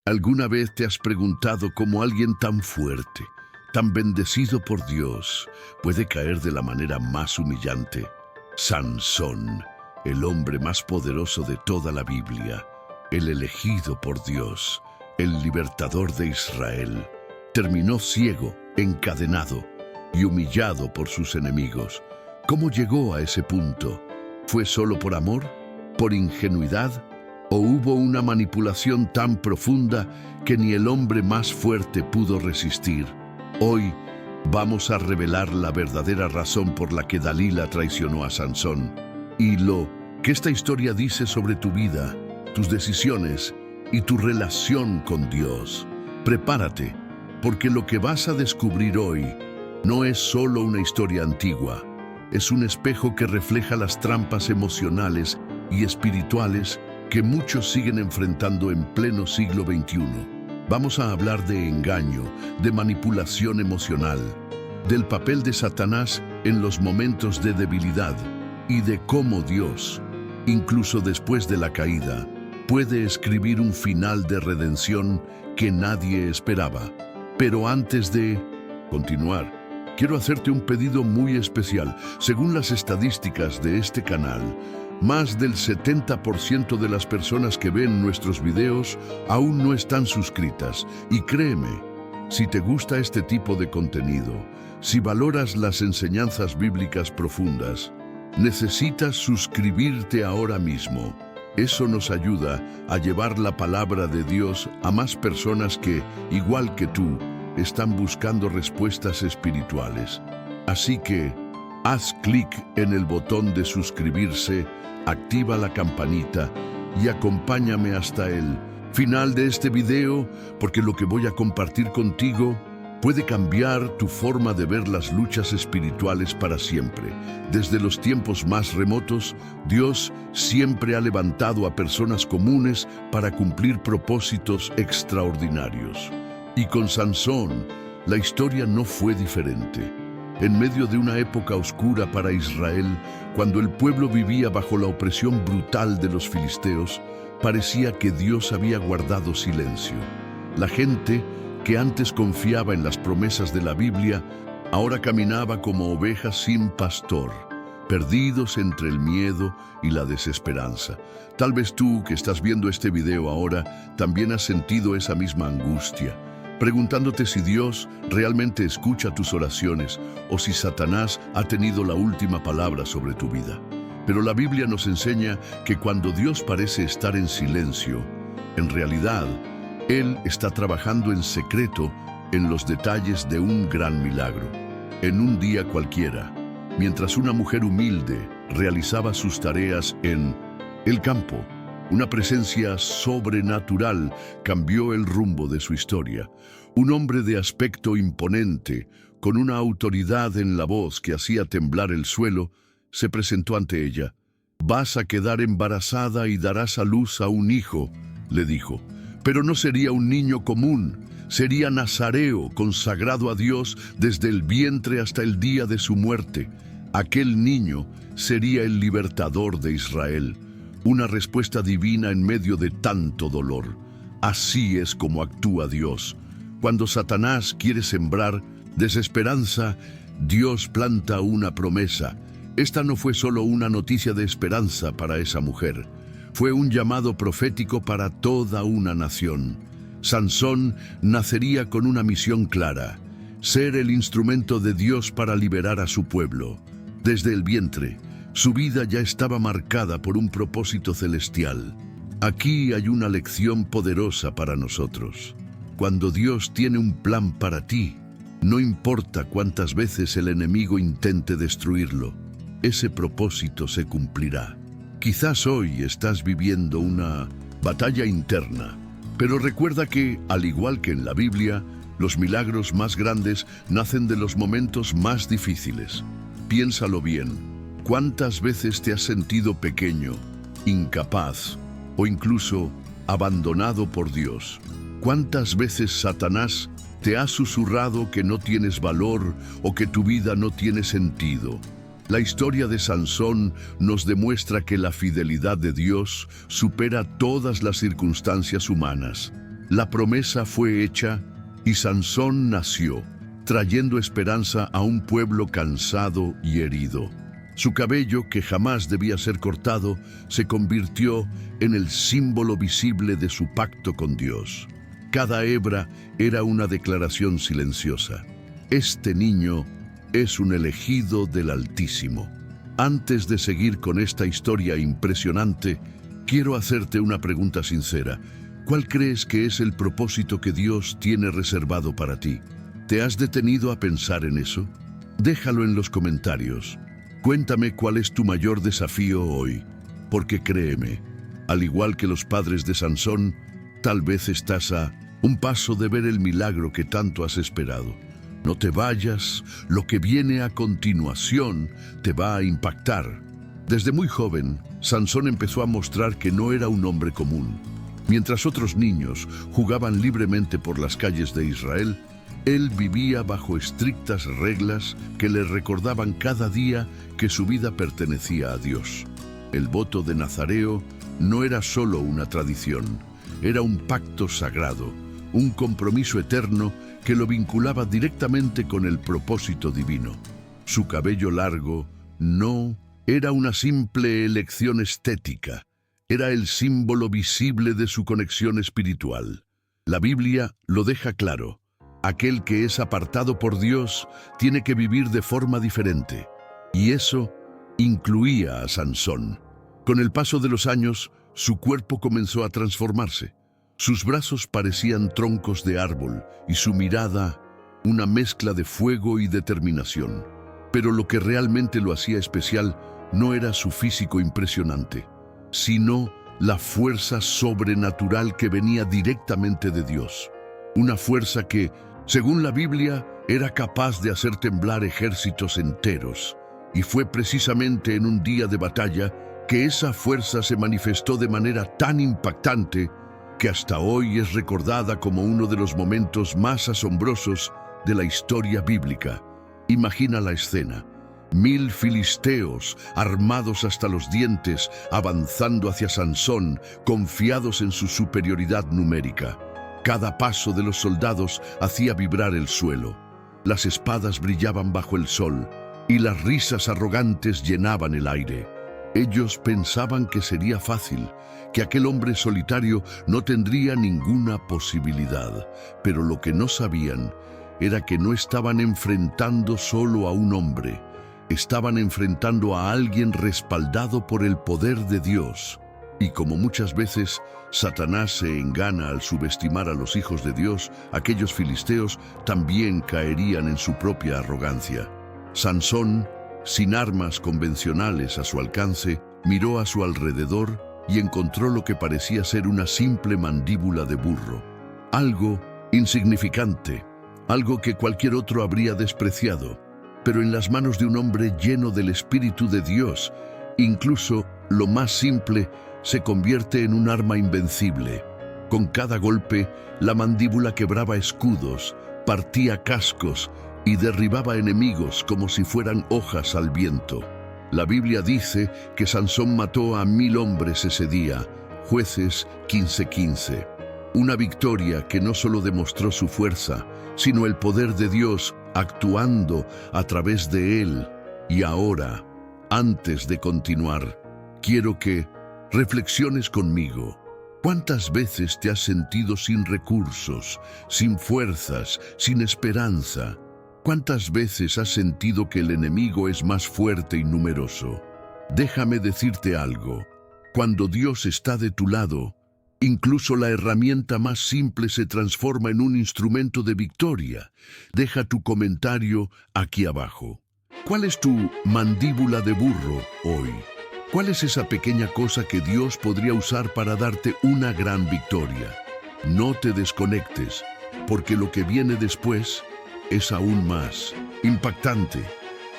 ¿Alguna vez te has preguntado cómo alguien tan fuerte, tan bendecido por Dios, puede caer de la manera más humillante? Sansón, el hombre más poderoso de toda la Biblia, el elegido por Dios, el libertador de Israel, terminó ciego, encadenado y humillado por sus enemigos. ¿Cómo llegó a ese punto? ¿Fue solo por amor? ¿Por ingenuidad? ¿O hubo una manipulación tan profunda que ni el hombre más fuerte pudo resistir? Hoy vamos a revelar la verdadera razón por la que Dalila traicionó a Sansón y lo que esta historia dice sobre tu vida, tus decisiones y tu relación con Dios. Prepárate, porque lo que vas a descubrir hoy no es solo una historia antigua, es un espejo que refleja las trampas emocionales y espirituales que muchos siguen enfrentando en pleno siglo XXI. Vamos a hablar de engaño, de manipulación emocional, del papel de Satanás en los momentos de debilidad y de cómo Dios, incluso después de la caída, puede escribir un final de redención que nadie esperaba. Pero antes de continuar, quiero hacerte un pedido muy especial. Según las estadísticas de este canal, más del 70% de las personas que ven nuestros videos aún no están suscritas. Y créeme, si te gusta este tipo de contenido, si valoras las enseñanzas bíblicas profundas, necesitas suscribirte ahora mismo. Eso nos ayuda a llevar la palabra de Dios a más personas que, igual que tú, están buscando respuestas espirituales. Así que, haz clic en el botón de suscribirse, activa la campanita y acompáñame hasta el final de este video, porque lo que voy a compartir contigo puede cambiar tu forma de ver las luchas espirituales para siempre. Desde los tiempos más remotos, Dios siempre ha levantado a personas comunes para cumplir propósitos extraordinarios. Y con Sansón, la historia no fue diferente. En medio de una época oscura para Israel, cuando el pueblo vivía bajo la opresión brutal de los filisteos, parecía que Dios había guardado silencio. La gente, que antes confiaba en las promesas de la Biblia, ahora caminaba como ovejas sin pastor, perdidos entre el miedo y la desesperanza. Tal vez tú, que estás viendo este video ahora, también has sentido esa misma angustia, preguntándote si Dios realmente escucha tus oraciones o si Satanás ha tenido la última palabra sobre tu vida. Pero la Biblia nos enseña que cuando Dios parece estar en silencio, en realidad, Él está trabajando en secreto en los detalles de un gran milagro. En un día cualquiera, mientras una mujer humilde realizaba sus tareas en el campo, una presencia sobrenatural cambió el rumbo de su historia. Un hombre de aspecto imponente, con una autoridad en la voz que hacía temblar el suelo, se presentó ante ella. «Vas a quedar embarazada y darás a luz a un hijo», le dijo. Pero no sería un niño común, sería nazareo, consagrado a Dios desde el vientre hasta el día de su muerte. Aquel niño sería el libertador de Israel. Una respuesta divina en medio de tanto dolor. Así es como actúa Dios. Cuando Satanás quiere sembrar desesperanza, Dios planta una promesa. Esta no fue solo una noticia de esperanza para esa mujer. Fue un llamado profético para toda una nación. Sansón nacería con una misión clara: ser el instrumento de Dios para liberar a su pueblo. Desde el vientre, su vida ya estaba marcada por un propósito celestial. Aquí hay una lección poderosa para nosotros. Cuando Dios tiene un plan para ti, no importa cuántas veces el enemigo intente destruirlo, ese propósito se cumplirá. Quizás hoy estás viviendo una batalla interna, pero recuerda que, al igual que en la Biblia, los milagros más grandes nacen de los momentos más difíciles. Piénsalo bien. ¿Cuántas veces te has sentido pequeño, incapaz o incluso abandonado por Dios? ¿Cuántas veces Satanás te ha susurrado que no tienes valor o que tu vida no tiene sentido? La historia de Sansón nos demuestra que la fidelidad de Dios supera todas las circunstancias humanas. La promesa fue hecha y Sansón nació, trayendo esperanza a un pueblo cansado y herido. Su cabello, que jamás debía ser cortado, se convirtió en el símbolo visible de su pacto con Dios. Cada hebra era una declaración silenciosa. Este niño es un elegido del Altísimo. Antes de seguir con esta historia impresionante, quiero hacerte una pregunta sincera. ¿Cuál crees que es el propósito que Dios tiene reservado para ti? ¿Te has detenido a pensar en eso? Déjalo en los comentarios. Cuéntame cuál es tu mayor desafío hoy, porque créeme, al igual que los padres de Sansón, tal vez estás a un paso de ver el milagro que tanto has esperado. No te vayas, lo que viene a continuación te va a impactar. Desde muy joven, Sansón empezó a mostrar que no era un hombre común. Mientras otros niños jugaban libremente por las calles de Israel, él vivía bajo estrictas reglas que le recordaban cada día que su vida pertenecía a Dios. El voto de Nazareo no era solo una tradición, era un pacto sagrado, un compromiso eterno que lo vinculaba directamente con el propósito divino. Su cabello largo no era una simple elección estética, era el símbolo visible de su conexión espiritual. La Biblia lo deja claro. Aquel que es apartado por Dios tiene que vivir de forma diferente. Y eso incluía a Sansón. Con el paso de los años, su cuerpo comenzó a transformarse. Sus brazos parecían troncos de árbol y su mirada una mezcla de fuego y determinación. Pero lo que realmente lo hacía especial no era su físico impresionante, sino la fuerza sobrenatural que venía directamente de Dios. Una fuerza que, según la Biblia, era capaz de hacer temblar ejércitos enteros. Y fue precisamente en un día de batalla que esa fuerza se manifestó de manera tan impactante que hasta hoy es recordada como uno de los momentos más asombrosos de la historia bíblica. Imagina la escena. 1000 filisteos, armados hasta los dientes, avanzando hacia Sansón, confiados en su superioridad numérica. Cada paso de los soldados hacía vibrar el suelo. Las espadas brillaban bajo el sol y las risas arrogantes llenaban el aire. Ellos pensaban que sería fácil, que aquel hombre solitario no tendría ninguna posibilidad. Pero lo que no sabían era que no estaban enfrentando solo a un hombre. Estaban enfrentando a alguien respaldado por el poder de Dios. Y como muchas veces Satanás se engana al subestimar a los hijos de Dios, aquellos filisteos también caerían en su propia arrogancia. Sansón, sin armas convencionales a su alcance, miró a su alrededor y encontró lo que parecía ser una simple mandíbula de burro. Algo insignificante, algo que cualquier otro habría despreciado. Pero en las manos de un hombre lleno del Espíritu de Dios, incluso lo más simple se convierte en un arma invencible. Con cada golpe, la mandíbula quebraba escudos, partía cascos y derribaba enemigos como si fueran hojas al viento. La Biblia dice que Sansón mató a 1000 hombres ese día, Jueces 15:15. Una victoria que no solo demostró su fuerza, sino el poder de Dios actuando a través de él. Y ahora, antes de continuar, quiero que reflexiones conmigo. ¿Cuántas veces te has sentido sin recursos, sin fuerzas, sin esperanza? ¿Cuántas veces has sentido que el enemigo es más fuerte y numeroso? Déjame decirte algo. Cuando Dios está de tu lado, incluso la herramienta más simple se transforma en un instrumento de victoria. Deja tu comentario aquí abajo. ¿Cuál es tu mandíbula de burro hoy? ¿Cuál es esa pequeña cosa que Dios podría usar para darte una gran victoria? No te desconectes, porque lo que viene después es aún más impactante.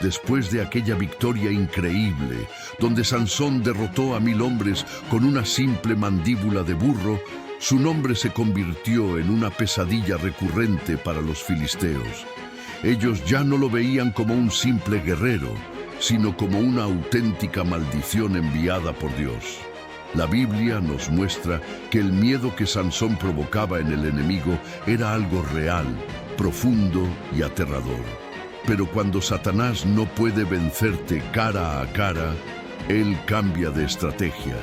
Después de aquella victoria increíble, donde Sansón derrotó a 1000 hombres con una simple mandíbula de burro, su nombre se convirtió en una pesadilla recurrente para los filisteos. Ellos ya no lo veían como un simple guerrero, sino como una auténtica maldición enviada por Dios. La Biblia nos muestra que el miedo que Sansón provocaba en el enemigo era algo real, profundo y aterrador. Pero cuando Satanás no puede vencerte cara a cara, él cambia de estrategia.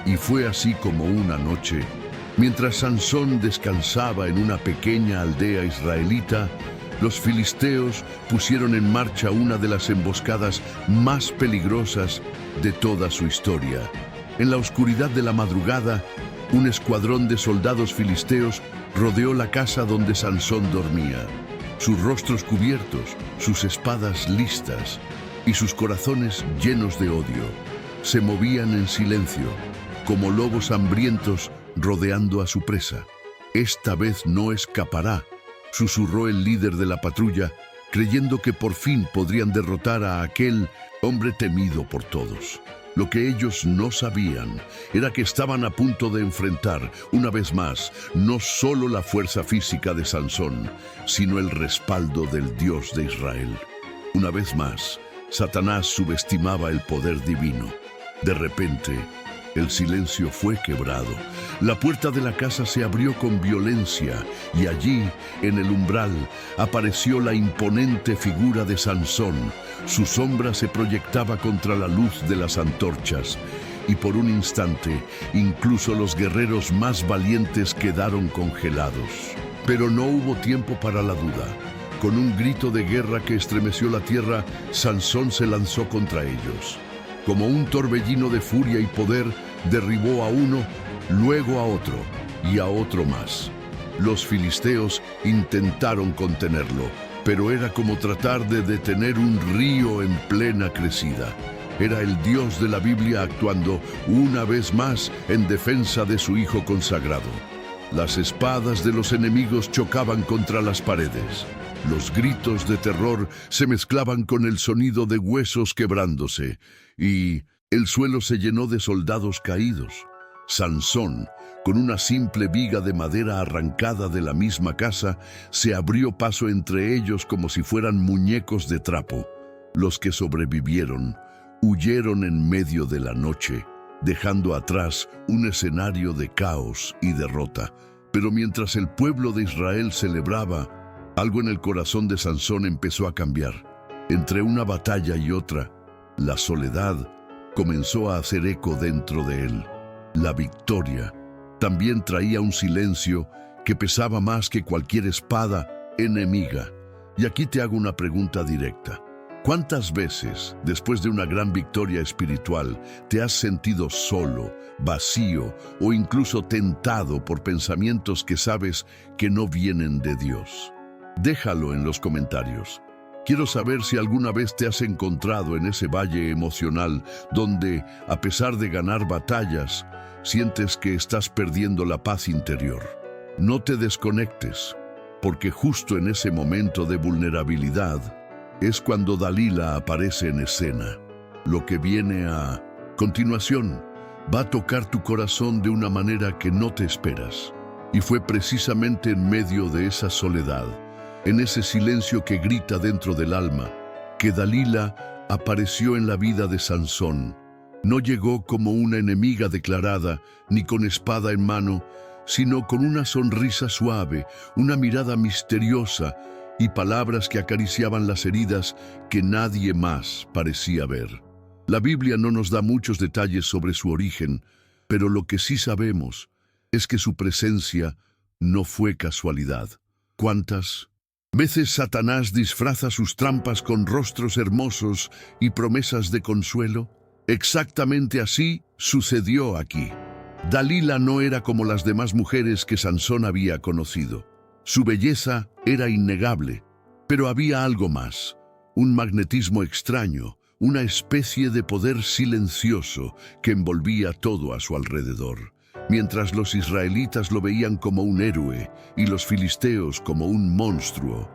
Y fue así como una noche, mientras Sansón descansaba en una pequeña aldea israelita, los filisteos pusieron en marcha una de las emboscadas más peligrosas de toda su historia. En la oscuridad de la madrugada, un escuadrón de soldados filisteos rodeó la casa donde Sansón dormía. Sus rostros cubiertos, sus espadas listas y sus corazones llenos de odio. Se movían en silencio, como lobos hambrientos rodeando a su presa. «Esta vez no escapará», susurró el líder de la patrulla, creyendo que por fin podrían derrotar a aquel hombre temido por todos. Lo que ellos no sabían era que estaban a punto de enfrentar, una vez más, no solo la fuerza física de Sansón, sino el respaldo del Dios de Israel. Una vez más, Satanás subestimaba el poder divino. De repente, el silencio fue quebrado. La puerta de la casa se abrió con violencia y allí, en el umbral, apareció la imponente figura de Sansón. Su sombra se proyectaba contra la luz de las antorchas y por un instante, incluso los guerreros más valientes quedaron congelados. Pero no hubo tiempo para la duda. Con un grito de guerra que estremeció la tierra, Sansón se lanzó contra ellos. Como un torbellino de furia y poder, derribó a uno, luego a otro y a otro más. Los filisteos intentaron contenerlo, pero era como tratar de detener un río en plena crecida. Era el Dios de la Biblia actuando una vez más en defensa de su Hijo consagrado. Las espadas de los enemigos chocaban contra las paredes. Los gritos de terror se mezclaban con el sonido de huesos quebrándose, y el suelo se llenó de soldados caídos. Sansón, con una simple viga de madera arrancada de la misma casa, se abrió paso entre ellos como si fueran muñecos de trapo. Los que sobrevivieron huyeron en medio de la noche, dejando atrás un escenario de caos y derrota. Pero mientras el pueblo de Israel celebraba, algo en el corazón de Sansón empezó a cambiar. Entre una batalla y otra, la soledad comenzó a hacer eco dentro de él. La victoria también traía un silencio que pesaba más que cualquier espada enemiga. Y aquí te hago una pregunta directa. ¿Cuántas veces, después de una gran victoria espiritual, te has sentido solo, vacío o incluso tentado por pensamientos que sabes que no vienen de Dios? Déjalo en los comentarios. Quiero saber si alguna vez te has encontrado en ese valle emocional donde, a pesar de ganar batallas, sientes que estás perdiendo la paz interior. No te desconectes, porque justo en ese momento de vulnerabilidad es cuando Dalila aparece en escena. Lo que viene a continuación va a tocar tu corazón de una manera que no te esperas. Y fue precisamente en medio de esa soledad, en ese silencio que grita dentro del alma, que Dalila apareció en la vida de Sansón. No llegó como una enemiga declarada, ni con espada en mano, sino con una sonrisa suave, una mirada misteriosa y palabras que acariciaban las heridas que nadie más parecía ver. La Biblia no nos da muchos detalles sobre su origen, pero lo que sí sabemos es que su presencia no fue casualidad. ¿Cuántas veces Satanás disfraza sus trampas con rostros hermosos y promesas de consuelo? Exactamente así sucedió aquí. Dalila no era como las demás mujeres que Sansón había conocido. Su belleza era innegable, pero había algo más, un magnetismo extraño, una especie de poder silencioso que envolvía todo a su alrededor. Mientras los israelitas lo veían como un héroe y los filisteos como un monstruo,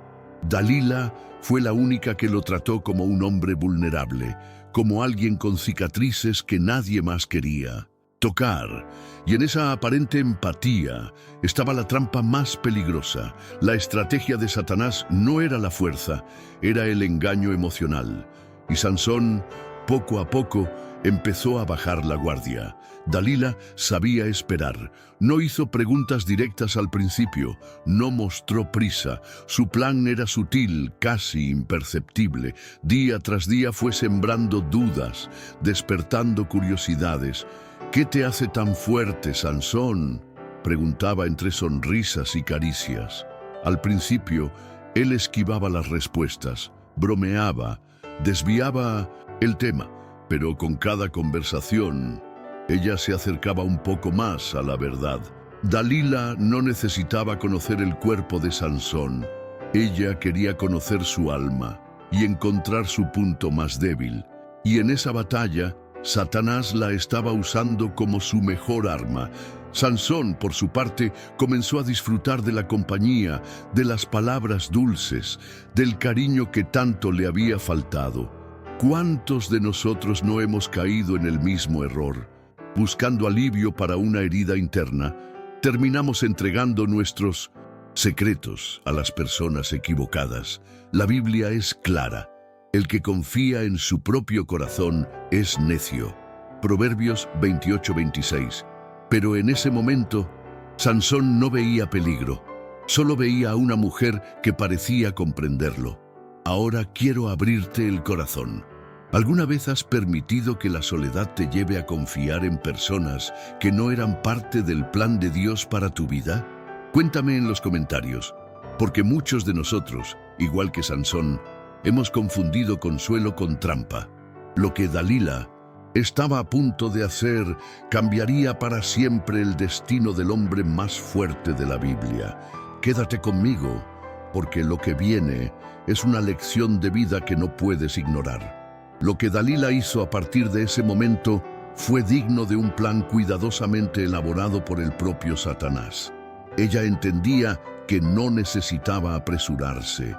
Dalila fue la única que lo trató como un hombre vulnerable, como alguien con cicatrices que nadie más quería tocar. Y en esa aparente empatía estaba la trampa más peligrosa. La estrategia de Satanás no era la fuerza, era el engaño emocional. Y Sansón, poco a poco, empezó a bajar la guardia. Dalila sabía esperar. No hizo preguntas directas al principio, no mostró prisa. Su plan era sutil, casi imperceptible. Día tras día fue sembrando dudas, despertando curiosidades. «¿Qué te hace tan fuerte, Sansón?», preguntaba entre sonrisas y caricias. Al principio, él esquivaba las respuestas, bromeaba, desviaba el tema, pero con cada conversación, ella se acercaba un poco más a la verdad. Dalila no necesitaba conocer el cuerpo de Sansón. Ella quería conocer su alma y encontrar su punto más débil. Y en esa batalla, Satanás la estaba usando como su mejor arma. Sansón, por su parte, comenzó a disfrutar de la compañía, de las palabras dulces, del cariño que tanto le había faltado. ¿Cuántos de nosotros no hemos caído en el mismo error? Buscando alivio para una herida interna, terminamos entregando nuestros secretos a las personas equivocadas. La Biblia es clara. El que confía en su propio corazón es necio. Proverbios 28:26. Pero en ese momento, Sansón no veía peligro. Solo veía a una mujer que parecía comprenderlo. Ahora quiero abrirte el corazón. ¿Alguna vez has permitido que la soledad te lleve a confiar en personas que no eran parte del plan de Dios para tu vida? Cuéntame en los comentarios, porque muchos de nosotros, igual que Sansón, hemos confundido consuelo con trampa. Lo que Dalila estaba a punto de hacer cambiaría para siempre el destino del hombre más fuerte de la Biblia. Quédate conmigo, porque lo que viene es una lección de vida que no puedes ignorar. Lo que Dalila hizo a partir de ese momento fue digno de un plan cuidadosamente elaborado por el propio Satanás. Ella entendía que no necesitaba apresurarse.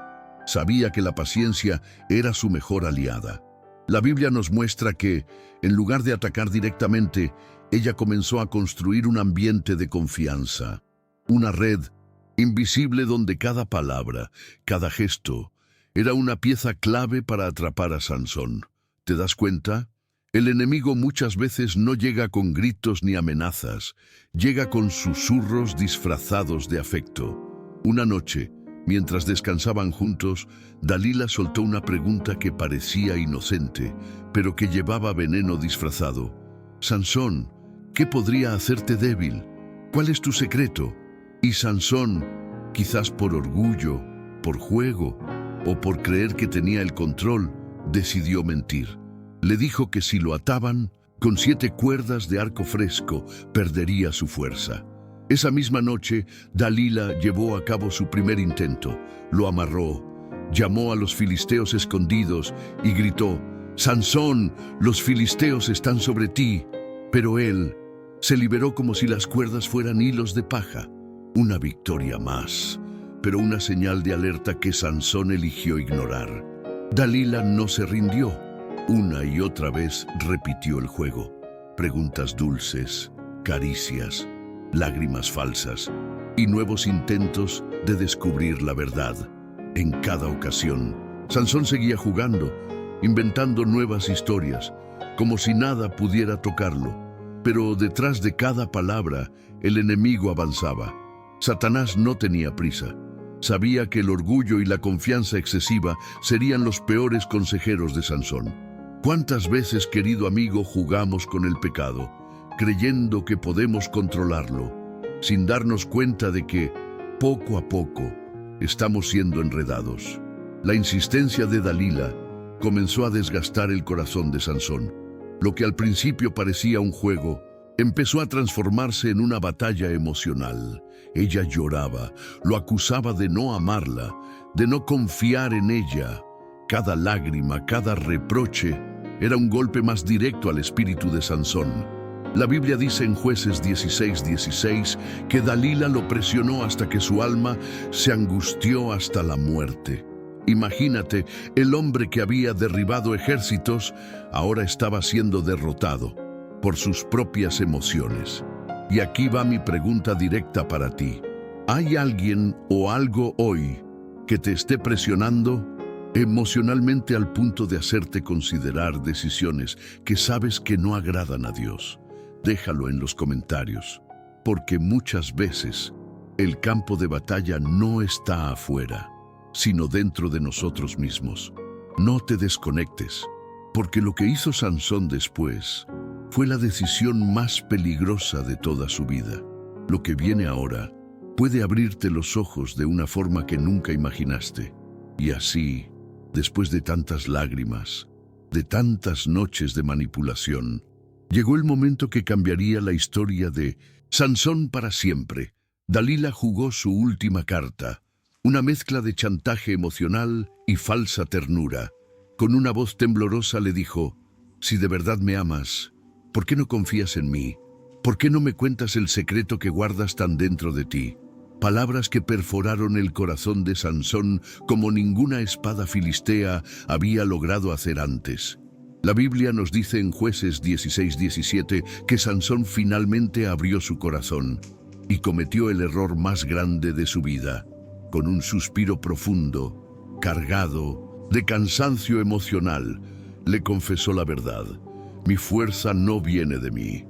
Sabía que la paciencia era su mejor aliada. La Biblia nos muestra que, en lugar de atacar directamente, ella comenzó a construir un ambiente de confianza, una red invisible donde cada palabra, cada gesto, era una pieza clave para atrapar a Sansón. ¿Te das cuenta? El enemigo muchas veces no llega con gritos ni amenazas, llega con susurros disfrazados de afecto. Una noche, mientras descansaban juntos, Dalila soltó una pregunta que parecía inocente, pero que llevaba veneno disfrazado. «Sansón, ¿qué podría hacerte débil? ¿Cuál es tu secreto?» Y Sansón, quizás por orgullo, por juego o por creer que tenía el control, decidió mentir. Le dijo que si lo ataban, con 7 cuerdas de arco fresco, perdería su fuerza. Esa misma noche, Dalila llevó a cabo su primer intento. Lo amarró, llamó a los filisteos escondidos y gritó: «Sansón, los filisteos están sobre ti». Pero él se liberó como si las cuerdas fueran hilos de paja. Una victoria más, pero una señal de alerta que Sansón eligió ignorar. Dalila no se rindió. Una y otra vez repitió el juego. Preguntas dulces, caricias, lágrimas falsas y nuevos intentos de descubrir la verdad. En cada ocasión, Sansón seguía jugando, inventando nuevas historias, como si nada pudiera tocarlo. Pero detrás de cada palabra, el enemigo avanzaba. Satanás no tenía prisa. Sabía que el orgullo y la confianza excesiva serían los peores consejeros de Sansón. ¿Cuántas veces, querido amigo, jugamos con el pecado, creyendo que podemos controlarlo, sin darnos cuenta de que, poco a poco, estamos siendo enredados? La insistencia de Dalila comenzó a desgastar el corazón de Sansón. Lo que al principio parecía un juego, empezó a transformarse en una batalla emocional. Ella lloraba, lo acusaba de no amarla, de no confiar en ella. Cada lágrima, cada reproche, era un golpe más directo al espíritu de Sansón. La Biblia dice en Jueces 16:16 que Dalila lo presionó hasta que su alma se angustió hasta la muerte. Imagínate, el hombre que había derribado ejércitos ahora estaba siendo derrotado por sus propias emociones. Y aquí va mi pregunta directa para ti. ¿Hay alguien o algo hoy que te esté presionando emocionalmente al punto de hacerte considerar decisiones que sabes que no agradan a Dios? Déjalo en los comentarios, porque muchas veces el campo de batalla no está afuera, sino dentro de nosotros mismos. No te desconectes, porque lo que hizo Sansón después fue la decisión más peligrosa de toda su vida. Lo que viene ahora puede abrirte los ojos de una forma que nunca imaginaste. Y así, después de tantas lágrimas, de tantas noches de manipulación, llegó el momento que cambiaría la historia de Sansón para siempre. Dalila jugó su última carta, una mezcla de chantaje emocional y falsa ternura. Con una voz temblorosa le dijo: si de verdad me amas, ¿por qué no confías en mí? ¿Por qué no me cuentas el secreto que guardas tan dentro de ti? Palabras que perforaron el corazón de Sansón como ninguna espada filistea había logrado hacer antes. La Biblia nos dice en Jueces 16:17 que Sansón finalmente abrió su corazón y cometió el error más grande de su vida. Con un suspiro profundo, cargado de cansancio emocional, le confesó la verdad: mi fuerza no viene de mí,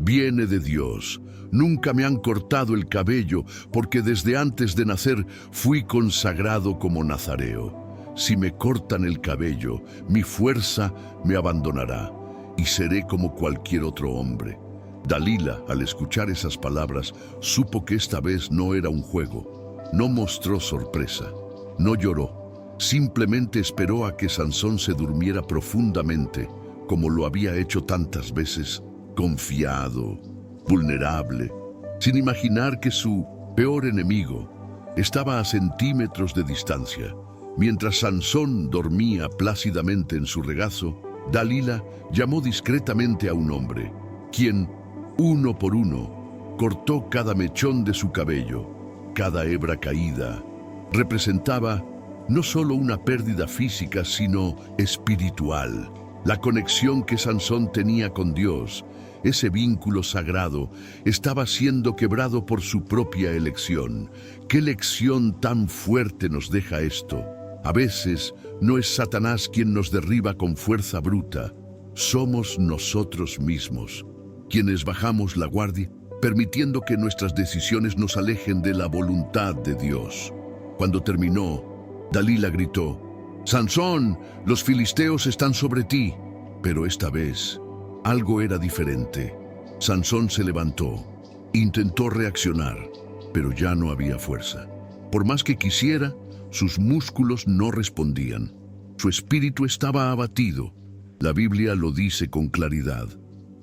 viene de Dios. Nunca me han cortado el cabello, porque desde antes de nacer fui consagrado como nazareo. Si me cortan el cabello, mi fuerza me abandonará y seré como cualquier otro hombre. Dalila, al escuchar esas palabras, supo que esta vez no era un juego. No mostró sorpresa, no lloró, simplemente esperó a que Sansón se durmiera profundamente, como lo había hecho tantas veces, confiado, vulnerable, sin imaginar que su peor enemigo estaba a centímetros de distancia. Mientras Sansón dormía plácidamente en su regazo, Dalila llamó discretamente a un hombre, quien, uno por uno, cortó cada mechón de su cabello. Cada hebra caída representaba no solo una pérdida física, sino espiritual. La conexión que Sansón tenía con Dios, ese vínculo sagrado, estaba siendo quebrado por su propia elección. ¿Qué lección tan fuerte nos deja esto? A veces no es Satanás quien nos derriba con fuerza bruta, somos nosotros mismos quienes bajamos la guardia, permitiendo que nuestras decisiones nos alejen de la voluntad de Dios. Cuando terminó, Dalila gritó: Sansón, los filisteos están sobre ti. Pero esta vez, algo era diferente. Sansón se levantó, intentó reaccionar, pero ya no había fuerza. Por más que quisiera, sus músculos no respondían. Su espíritu estaba abatido. La Biblia lo dice con claridad.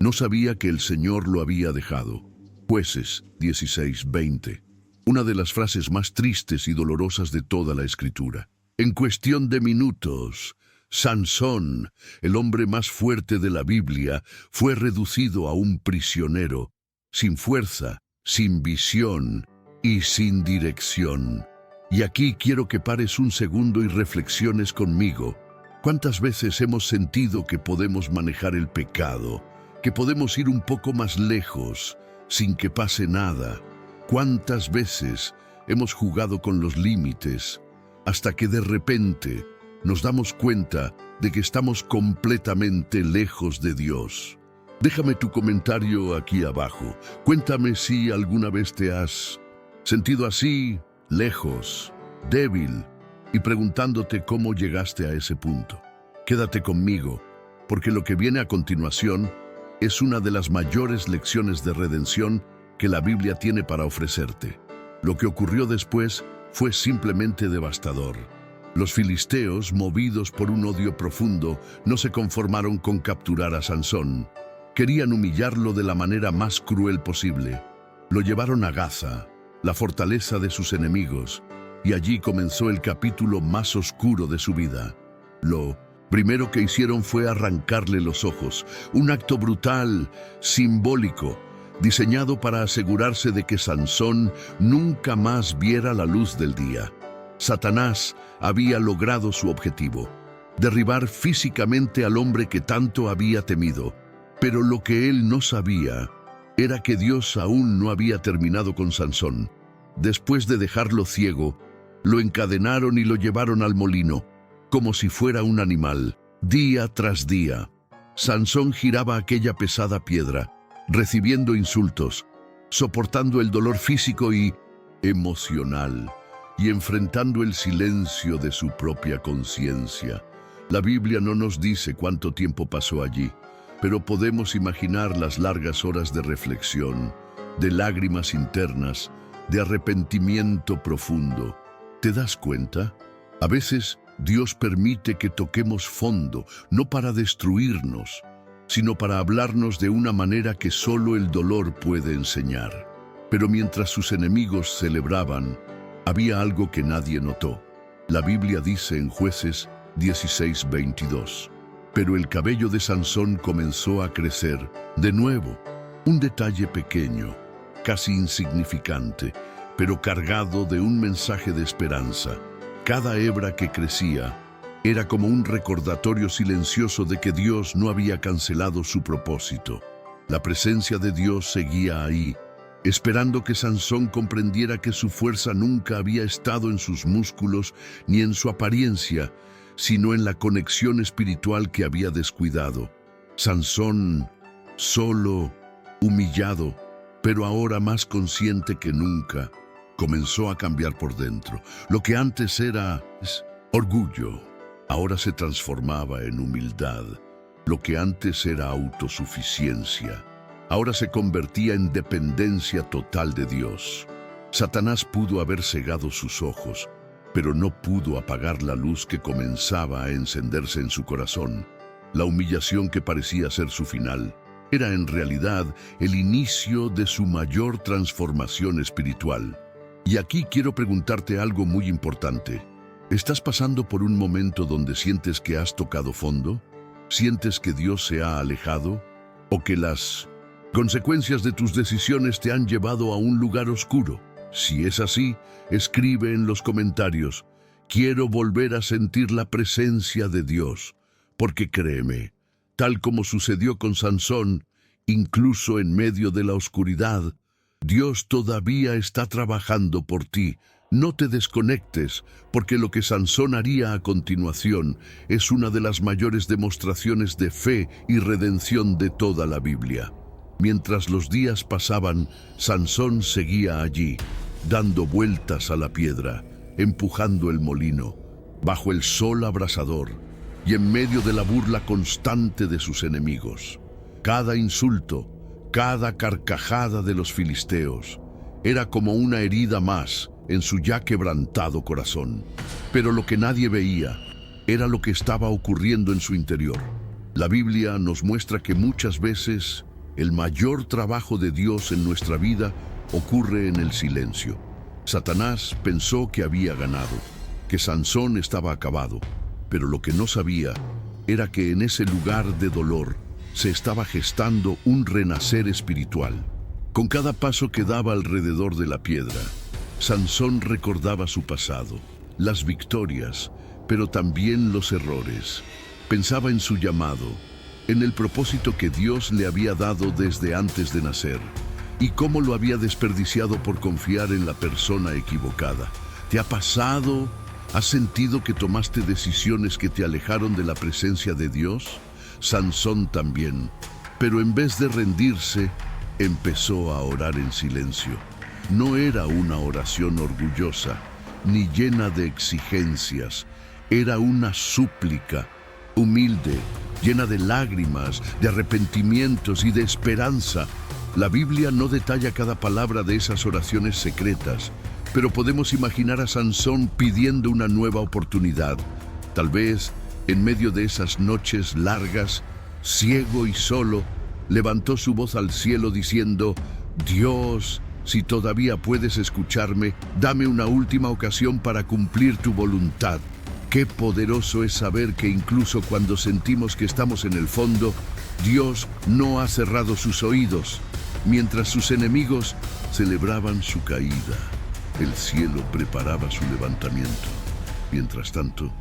No sabía que el Señor lo había dejado. Jueces 16:20. Una de las frases más tristes y dolorosas de toda la Escritura. En cuestión de minutos, Sansón, el hombre más fuerte de la Biblia, fue reducido a un prisionero, sin fuerza, sin visión y sin dirección. Y aquí quiero que pares un segundo y reflexiones conmigo. ¿Cuántas veces hemos sentido que podemos manejar el pecado, que podemos ir un poco más lejos sin que pase nada? ¿Cuántas veces hemos jugado con los límites hasta que de repente nos damos cuenta de que estamos completamente lejos de Dios? Déjame tu comentario aquí abajo. Cuéntame si alguna vez te has sentido así, lejos, débil, y preguntándote cómo llegaste a ese punto. Quédate conmigo, porque lo que viene a continuación es una de las mayores lecciones de redención que la Biblia tiene para ofrecerte. Lo que ocurrió después fue simplemente devastador. Los filisteos, movidos por un odio profundo, no se conformaron con capturar a Sansón. Querían humillarlo de la manera más cruel posible. Lo llevaron a Gaza, la fortaleza de sus enemigos, y allí comenzó el capítulo más oscuro de su vida. Lo primero que hicieron fue arrancarle los ojos, un acto brutal, simbólico, diseñado para asegurarse de que Sansón nunca más viera la luz del día. Satanás había logrado su objetivo, derribar físicamente al hombre que tanto había temido, pero lo que él no sabía era que Dios aún no había terminado con Sansón. Después de dejarlo ciego, lo encadenaron y lo llevaron al molino, como si fuera un animal. Día tras día, Sansón giraba aquella pesada piedra, recibiendo insultos, soportando el dolor físico y emocional, y enfrentando el silencio de su propia conciencia. La Biblia no nos dice cuánto tiempo pasó allí, pero podemos imaginar las largas horas de reflexión, de lágrimas internas, de arrepentimiento profundo. ¿Te das cuenta? A veces Dios permite que toquemos fondo, no para destruirnos, sino para hablarnos de una manera que solo el dolor puede enseñar. Pero mientras sus enemigos celebraban, había algo que nadie notó. La Biblia dice en Jueces 16:22. Pero el cabello de Sansón comenzó a crecer de nuevo. Un detalle pequeño, casi insignificante, pero cargado de un mensaje de esperanza. Cada hebra que crecía era como un recordatorio silencioso de que Dios no había cancelado su propósito. La presencia de Dios seguía ahí, esperando que Sansón comprendiera que su fuerza nunca había estado en sus músculos ni en su apariencia, sino en la conexión espiritual que había descuidado. Sansón, solo, humillado, pero ahora más consciente que nunca, comenzó a cambiar por dentro. Lo que antes era orgullo, ahora se transformaba en humildad. Lo que antes era autosuficiencia, ahora se convertía en dependencia total de Dios. Satanás pudo haber cegado sus ojos, pero no pudo apagar la luz que comenzaba a encenderse en su corazón. La humillación que parecía ser su final era en realidad el inicio de su mayor transformación espiritual. Y aquí quiero preguntarte algo muy importante. ¿Estás pasando por un momento donde sientes que has tocado fondo? ¿Sientes que Dios se ha alejado? ¿O que las consecuencias de tus decisiones te han llevado a un lugar oscuro? Si es así, escribe en los comentarios: quiero volver a sentir la presencia de Dios, porque créeme, tal como sucedió con Sansón, incluso en medio de la oscuridad, Dios todavía está trabajando por ti. No te desconectes, porque lo que Sansón haría a continuación es una de las mayores demostraciones de fe y redención de toda la Biblia. Mientras los días pasaban, Sansón seguía allí, dando vueltas a la piedra, empujando el molino, bajo el sol abrasador y en medio de la burla constante de sus enemigos. Cada insulto, cada carcajada de los filisteos, era como una herida más en su ya quebrantado corazón. Pero lo que nadie veía era lo que estaba ocurriendo en su interior. La Biblia nos muestra que muchas veces el mayor trabajo de Dios en nuestra vida ocurre en el silencio. Satanás pensó que había ganado, que Sansón estaba acabado, pero lo que no sabía era que en ese lugar de dolor se estaba gestando un renacer espiritual. Con cada paso que daba alrededor de la piedra, Sansón recordaba su pasado, las victorias, pero también los errores. Pensaba en su llamado, en el propósito que Dios le había dado desde antes de nacer, y cómo lo había desperdiciado por confiar en la persona equivocada. ¿Te ha pasado? ¿Has sentido que tomaste decisiones que te alejaron de la presencia de Dios? Sansón también, pero en vez de rendirse, empezó a orar en silencio. No era una oración orgullosa, ni llena de exigencias. Era una súplica humilde, llena de lágrimas, de arrepentimientos y de esperanza. La Biblia no detalla cada palabra de esas oraciones secretas, pero podemos imaginar a Sansón pidiendo una nueva oportunidad. Tal vez, en medio de esas noches largas, ciego y solo, levantó su voz al cielo diciendo: Dios, si todavía puedes escucharme, dame una última ocasión para cumplir tu voluntad. Qué poderoso es saber que incluso cuando sentimos que estamos en el fondo, Dios no ha cerrado sus oídos. Mientras sus enemigos celebraban su caída, el cielo preparaba su levantamiento. Mientras tanto,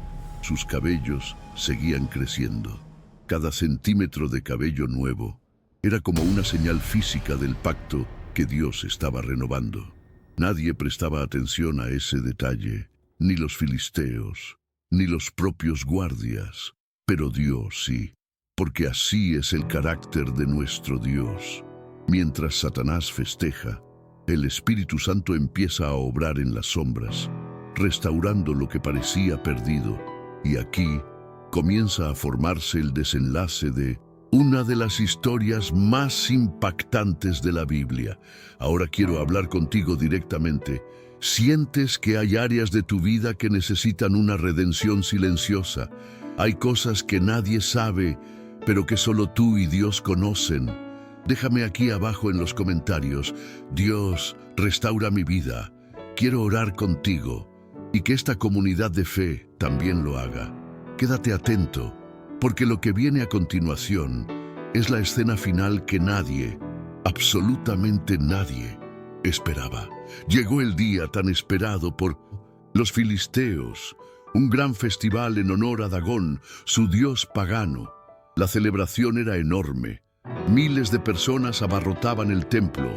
sus cabellos seguían creciendo. Cada centímetro de cabello nuevo era como una señal física del pacto que Dios estaba renovando. Nadie prestaba atención a ese detalle, ni los filisteos, ni los propios guardias, pero Dios sí, porque así es el carácter de nuestro Dios. Mientras Satanás festeja, el Espíritu Santo empieza a obrar en las sombras, restaurando lo que parecía perdido. Y aquí comienza a formarse el desenlace de una de las historias más impactantes de la Biblia. Ahora quiero hablar contigo directamente. ¿Sientes que hay áreas de tu vida que necesitan una redención silenciosa? Hay cosas que nadie sabe, pero que solo tú y Dios conocen. Déjame aquí abajo en los comentarios: Dios, restaura mi vida. Quiero orar contigo y que esta comunidad de fe también lo haga. Quédate atento, porque lo que viene a continuación es la escena final que nadie, absolutamente nadie, esperaba. Llegó el día tan esperado por los filisteos, un gran festival en honor a Dagón, su dios pagano. La celebración era enorme. Miles de personas abarrotaban el templo,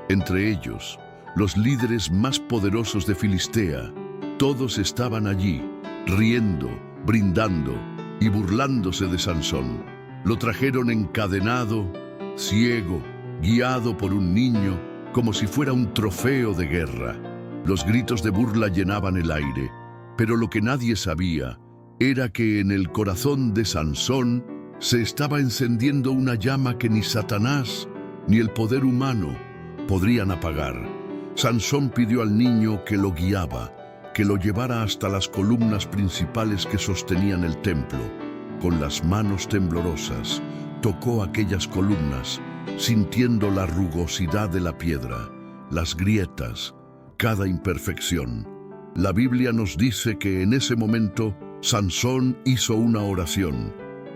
entre ellos los líderes más poderosos de Filistea. Todos estaban allí, riendo, brindando y burlándose de Sansón. Lo trajeron encadenado, ciego, guiado por un niño, como si fuera un trofeo de guerra. Los gritos de burla llenaban el aire, pero lo que nadie sabía era que en el corazón de Sansón se estaba encendiendo una llama que ni Satanás ni el poder humano podrían apagar. Sansón pidió al niño que lo guiaba, que lo llevara hasta las columnas principales que sostenían el templo. Con las manos temblorosas, tocó aquellas columnas, sintiendo la rugosidad de la piedra, las grietas, cada imperfección. La Biblia nos dice que en ese momento Sansón hizo una oración,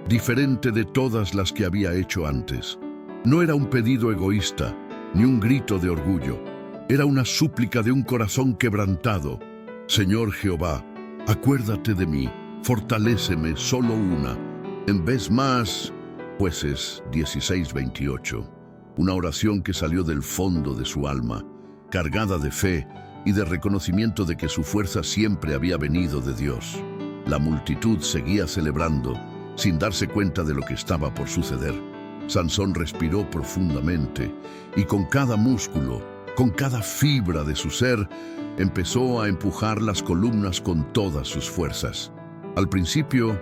diferente de todas las que había hecho antes. No era un pedido egoísta, ni un grito de orgullo. Era una súplica de un corazón quebrantado. Señor Jehová, acuérdate de mí, fortaléceme solo una, en vez más. Jueces 16:28. Una oración que salió del fondo de su alma, cargada de fe y de reconocimiento de que su fuerza siempre había venido de Dios. La multitud seguía celebrando, sin darse cuenta de lo que estaba por suceder. Sansón respiró profundamente y con cada músculo, con cada fibra de su ser, empezó a empujar las columnas con todas sus fuerzas. Al principio,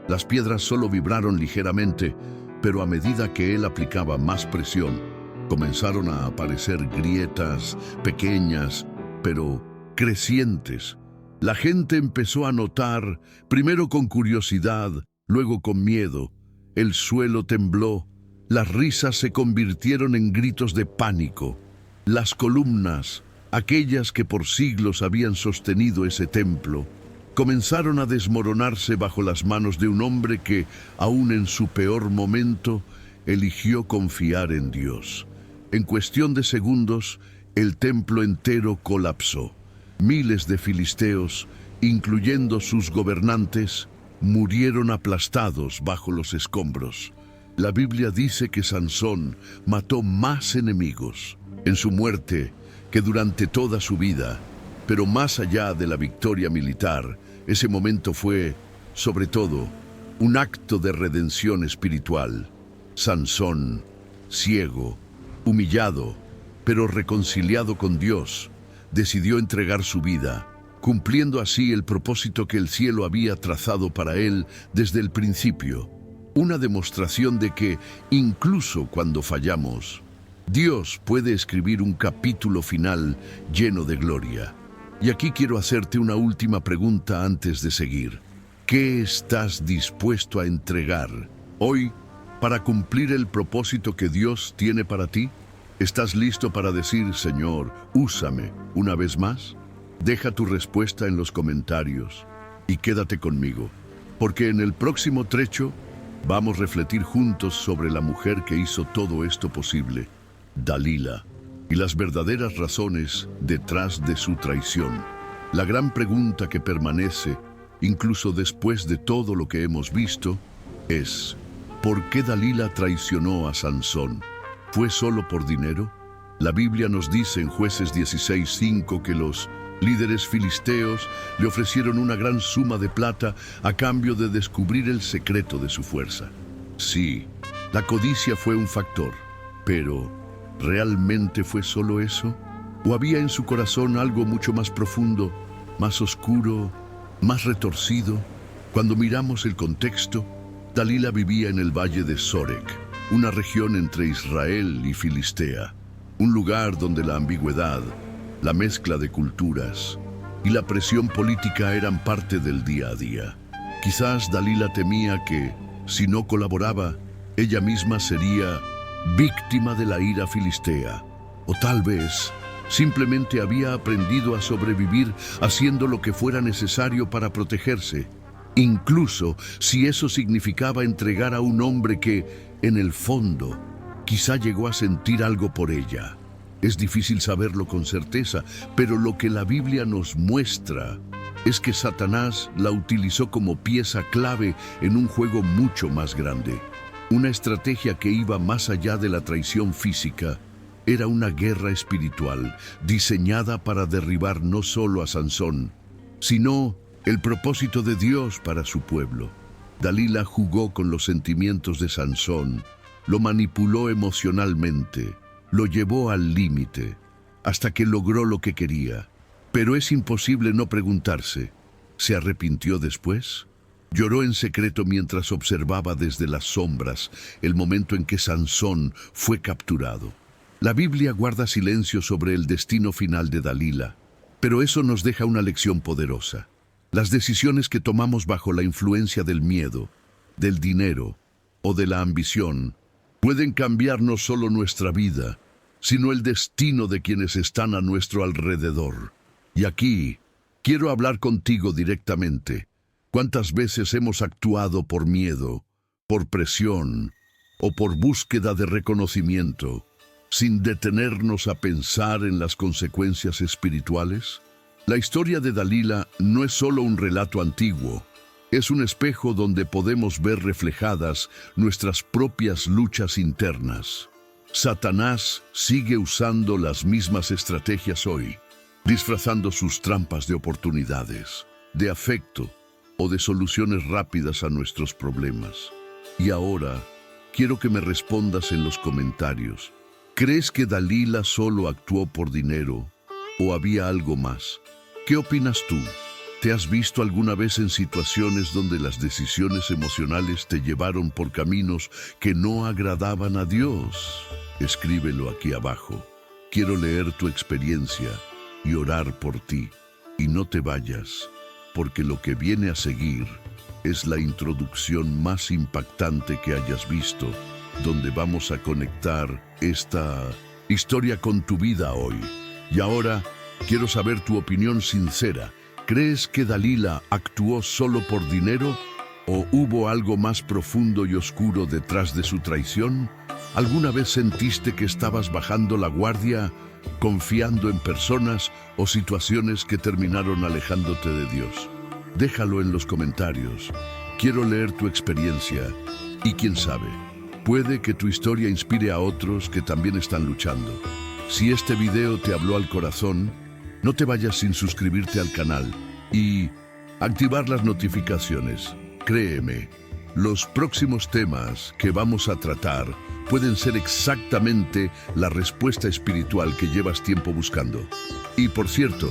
las piedras solo vibraron ligeramente, pero a medida que él aplicaba más presión, comenzaron a aparecer grietas pequeñas, pero crecientes. La gente empezó a notar, primero con curiosidad, luego con miedo. El suelo tembló, las risas se convirtieron en gritos de pánico. Las columnas, aquellas que por siglos habían sostenido ese templo, comenzaron a desmoronarse bajo las manos de un hombre que, aún en su peor momento, eligió confiar en Dios. En cuestión de segundos, el templo entero colapsó. Miles de filisteos, incluyendo sus gobernantes, murieron aplastados bajo los escombros. La Biblia dice que Sansón mató más enemigos en su muerte que durante toda su vida, pero más allá de la victoria militar, ese momento fue, sobre todo, un acto de redención espiritual. Sansón, ciego, humillado, pero reconciliado con Dios, decidió entregar su vida, cumpliendo así el propósito que el cielo había trazado para él desde el principio. Una demostración de que, incluso cuando fallamos, Dios puede escribir un capítulo final lleno de gloria. Y aquí quiero hacerte una última pregunta antes de seguir. ¿Qué estás dispuesto a entregar hoy para cumplir el propósito que Dios tiene para ti? ¿Estás listo para decir, Señor, úsame una vez más? Deja tu respuesta en los comentarios y quédate conmigo, porque en el próximo trecho vamos a refletir juntos sobre la mujer que hizo todo esto posible, Dalila, y las verdaderas razones detrás de su traición. La gran pregunta que permanece, incluso después de todo lo que hemos visto, es: ¿por qué Dalila traicionó a Sansón? ¿Fue solo por dinero? La Biblia nos dice en Jueces 16:5 que los líderes filisteos le ofrecieron una gran suma de plata a cambio de descubrir el secreto de su fuerza. Sí, la codicia fue un factor, pero ¿Realmente fue solo eso? ¿O había en su corazón algo mucho más profundo, más oscuro, más retorcido? Cuando miramos el contexto, Dalila vivía en el valle de Sorek, una región entre Israel y Filistea, un lugar donde la ambigüedad, la mezcla de culturas y la presión política eran parte del día a día. Quizás Dalila temía que, si no colaboraba, ella misma sería víctima de la ira filistea, o tal vez simplemente había aprendido a sobrevivir haciendo lo que fuera necesario para protegerse, incluso si eso significaba entregar a un hombre que, en el fondo, quizá llegó a sentir algo por ella. Es difícil saberlo con certeza, pero lo que la Biblia nos muestra es que Satanás la utilizó como pieza clave en un juego mucho más grande. Una estrategia que iba más allá de la traición física. Era una guerra espiritual diseñada para derribar no solo a Sansón, sino el propósito de Dios para su pueblo. Dalila jugó con los sentimientos de Sansón, lo manipuló emocionalmente, lo llevó al límite, hasta que logró lo que quería. Pero es imposible no preguntarse, ¿se arrepintió después? Lloró en secreto mientras observaba desde las sombras el momento en que Sansón fue capturado. La Biblia guarda silencio sobre el destino final de Dalila, pero eso nos deja una lección poderosa. Las decisiones que tomamos bajo la influencia del miedo, del dinero o de la ambición pueden cambiar no solo nuestra vida, sino el destino de quienes están a nuestro alrededor. Y aquí quiero hablar contigo directamente. ¿Cuántas veces hemos actuado por miedo, por presión o por búsqueda de reconocimiento, sin detenernos a pensar en las consecuencias espirituales? La historia de Dalila no es solo un relato antiguo, es un espejo donde podemos ver reflejadas nuestras propias luchas internas. Satanás sigue usando las mismas estrategias hoy, disfrazando sus trampas de oportunidades, de afecto o de soluciones rápidas a nuestros problemas. Y ahora, quiero que me respondas en los comentarios. ¿Crees que Dalila solo actuó por dinero o había algo más? ¿Qué opinas tú? ¿Te has visto alguna vez en situaciones donde las decisiones emocionales te llevaron por caminos que no agradaban a Dios? Escríbelo aquí abajo. Quiero leer tu experiencia y orar por ti. Y no te vayas, porque lo que viene a seguir es la introducción más impactante que hayas visto, donde vamos a conectar esta historia con tu vida hoy. Y ahora, quiero saber tu opinión sincera. ¿Crees que Dalila actuó solo por dinero o hubo algo más profundo y oscuro detrás de su traición? ¿Alguna vez sentiste que estabas bajando la guardia, confiando en personas o situaciones que terminaron alejándote de Dios? Déjalo en los comentarios. Quiero leer tu experiencia y quién sabe, puede que tu historia inspire a otros que también están luchando. Si este video te habló al corazón, no te vayas sin suscribirte al canal y activar las notificaciones. Créeme, los próximos temas que vamos a tratar pueden ser exactamente la respuesta espiritual que llevas tiempo buscando. Y por cierto,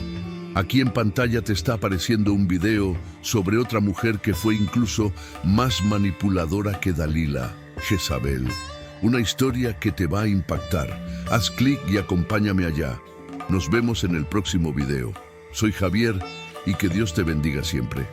aquí en pantalla te está apareciendo un video sobre otra mujer que fue incluso más manipuladora que Dalila, Jezabel. Una historia que te va a impactar. Haz clic y acompáñame allá. Nos vemos en el próximo video. Soy Javier y que Dios te bendiga siempre.